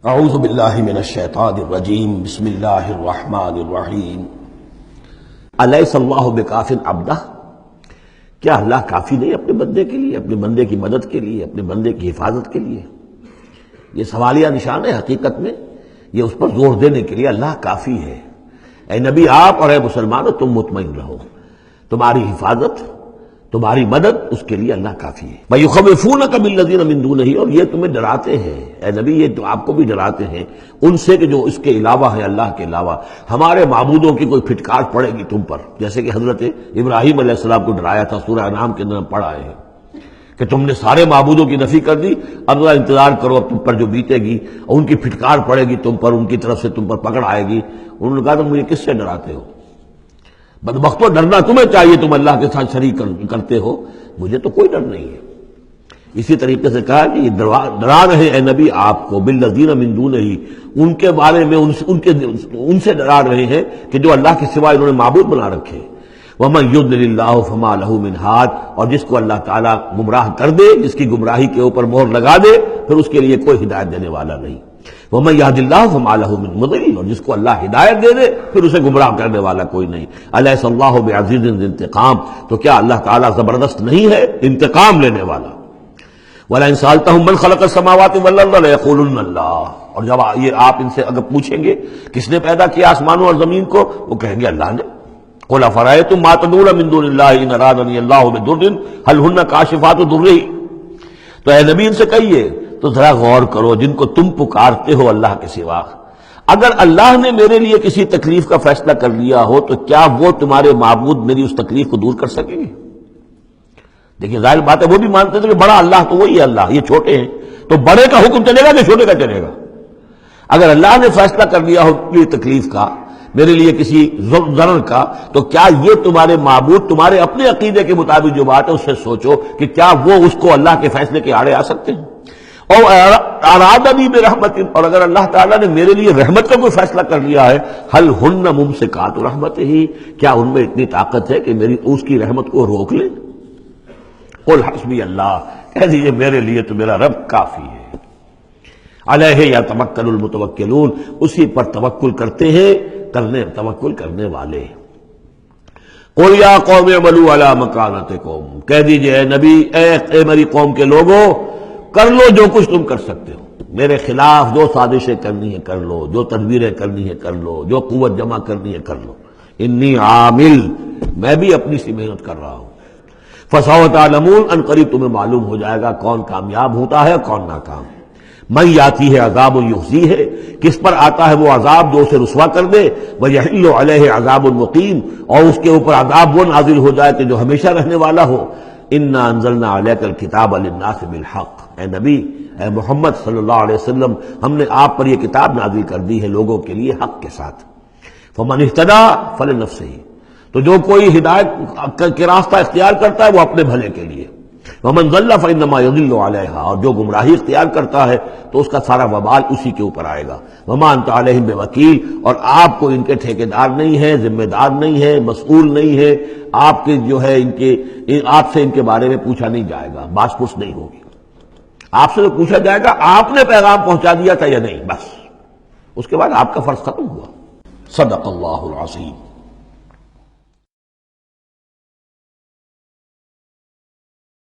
اعوذ باللہ من الشیطان الرجیم بسم اللہ الرحمن الرحیم الیس اللہ بکاف عبدہ، کیا اللہ کافی نہیں اپنے بندے کے لیے، اپنے بندے کی مدد کے لیے، اپنے بندے کی حفاظت کے لیے؟ یہ سوالیہ نشان ہے حقیقت میں، یہ اس پر زور دینے کے لیے اللہ کافی ہے۔ اے نبی آپ اور اے مسلمانوں تم مطمئن رہو، تمہاری حفاظت، تمہاری مدد اس کے لیے اللہ کافی ہے۔ وَيُخَوِّفُونَكَ بِالَّذِينَ مِن دُونِهِ، اور یہ تمہیں ڈراتے ہیں اے نبی، یہ تو آپ کو بھی ڈراتے ہیں ان سے کہ جو اس کے علاوہ ہے، اللہ کے علاوہ ہمارے معبودوں کی کوئی پھٹکار پڑے گی تم پر، جیسے کہ حضرت ابراہیم علیہ السلام کو ڈرایا تھا، سورہ انعام کے اندر ہم پڑھ آئے ہیں کہ تم نے سارے معبودوں کی نفی کر دی، اب ذرا انتظار کرو، اب تم پر جو بیتے گی اور ان کی پھٹکار پڑے گی تم پر، ان کی طرف سے تم پر پکڑ آئے گی۔ انہوں نے کہا تم مجھے کس سے ڈراتے ہو؟ بدبختو ڈرنا تمہیں چاہیے، تم اللہ کے ساتھ شریک کرتے ہو، مجھے تو کوئی ڈر نہیں ہے۔ اسی طریقے سے کہا کہ یہ ڈرا رہے اے نبی آپ کو بالذین من دونہ، ان کے بارے میں ان سے ڈرا رہے ہیں کہ جو اللہ کے سوا انہوں نے معبود بنا رکھے۔ وَمَن يُضْلِلِ اللَّهُ فَمَا لَهُ مِنْ هَادٍ، اور جس کو اللہ تعالیٰ گمراہ کر دے، جس کی گمراہی کے اوپر مہر لگا دے، پھر اس کے لیے کوئی ہدایت دینے والا نہیں۔ وَمَن يَهْدِ اللَّهُ فَمَا لَهُ مِن مُضِلٍّ، اور جس کو اللہ ہدایت دے دے پھر اسے گمراہ کرنے والا کوئی نہیں۔ أَلَيْسَ اللَّهُ بِعَزِيزٍ ذِي انتقام، تو کیا اللہ تعالیٰ زبردست نہیں ہے، انتقام لینے والا؟ وَلَئِن سَأَلْتَهُم مَّنْ خَلَقَ السَّمَاوَاتِ وَالْأَرْضَ لَيَقُولُنَّ اللَّهُ، اور جب یہ آپ ان سے اگر پوچھیں گے کس نے پیدا کیا آسمانوں اور زمین کو، وہ کہیں گے اللہ نے۔ قُلْ أَفَرَأَيْتُم مَّا تَدْعُونَ مِن دُونِ اللَّهِ إِنْ أَرَادَنِيَ اللَّهُ بِضُرٍّ هَلْ هُنَّ كَاشِفَاتُ ضُرِّهِ، تو اے نبی ان سے کہیے تو ذرا غور کرو، جن کو تم پکارتے ہو اللہ کے سوا، اگر اللہ نے میرے لیے کسی تکلیف کا فیصلہ کر لیا ہو تو کیا وہ تمہارے معبود میری اس تکلیف کو دور کر سکیں گے؟ دیکھیں ظاہر بات ہے وہ بھی مانتے تھے کہ بڑا اللہ تو وہی ہے اللہ، یہ چھوٹے ہیں، تو بڑے کا حکم چلے گا کہ چھوٹے کا چلے گا؟ اگر اللہ نے فیصلہ کر لیا ہو میری تکلیف کا، میرے لیے کسی ضرر کا، تو کیا یہ تمہارے معبود تمہارے اپنے عقیدے کے مطابق جو بات ہے اس سے سوچو کہ کیا وہ اس کو اللہ کے فیصلے کے آڑے آ سکتے ہیں؟ اور ارادنی برحمت، اور اگر اللہ تعالیٰ نے میرے لیے رحمت کا کوئی فیصلہ کر لیا ہے، حل ہن ممسکات رحمت ہی، کیا ان میں اتنی طاقت ہے کہ میری اس کی رحمت کو روک لے؟ قل حسبی اللہ، کہہ دیجیے میرے لیے تو میرا رب کافی ہے۔ علیہ یتوکل المتوکلون، اسی پر توکل کرتے ہیں توکل کرنے والے۔ قل یا قوم اعملوا علی مکانتکم، کہہ دیجیے اے نبی، اے میری قوم کے لوگوں، کر لو جو کچھ تم کر سکتے ہو، میرے خلاف جو سازشیں کرنی ہے کر لو، جو تدبیریں کرنی ہے کر لو، جو قوت جمع کرنی ہے کر لو، انی عامل، میں بھی اپنی سی محنت کر رہا ہوں۔ فسوف تعلمون، ان قریب تمہیں معلوم ہو جائے گا کون کامیاب ہوتا ہے کون ناکام۔ من یاتی ہے عذاب یخزی ہے، کس پر آتا ہے وہ عذاب جو اسے رسوا کر دے، ویحل علیہ عذاب مقیم، اور اس کے اوپر عذاب وہ نازل ہو جائے کہ جو ہمیشہ رہنے والا ہو۔ انا انزلنا علیک الکتاب للناس بالحق، اے نبی، اے محمد صلی اللہ علیہ وسلم، ہم نے آپ پر یہ کتاب نازل کر دی ہے لوگوں کے لیے حق کے ساتھ۔ فمن اہتدی فلنفسہ، تو جو کوئی ہدایت کے راستہ اختیار کرتا ہے وہ اپنے بھلے کے لیے، ومن ضل فانما یضل علیہا، اور جو گمراہی اختیار کرتا ہے تو اس کا سارا وبال اسی کے اوپر آئے گا۔ وما انت علیہم بوکیل، اور آپ کو ان کے ٹھیکیدار نہیں ہے، ذمہ دار نہیں ہے، مسئول نہیں ہے، آپ کے جو ہے آپ سے ان کے بارے میں پوچھا نہیں جائے گا، باس پرس نہیں ہوگی، آپ سے تو پوچھا جائے گا آپ نے پیغام پہنچا دیا تھا یا نہیں، بس اس کے بعد آپ کا فرض ختم ہوا۔ صدق اللہ العظیم۔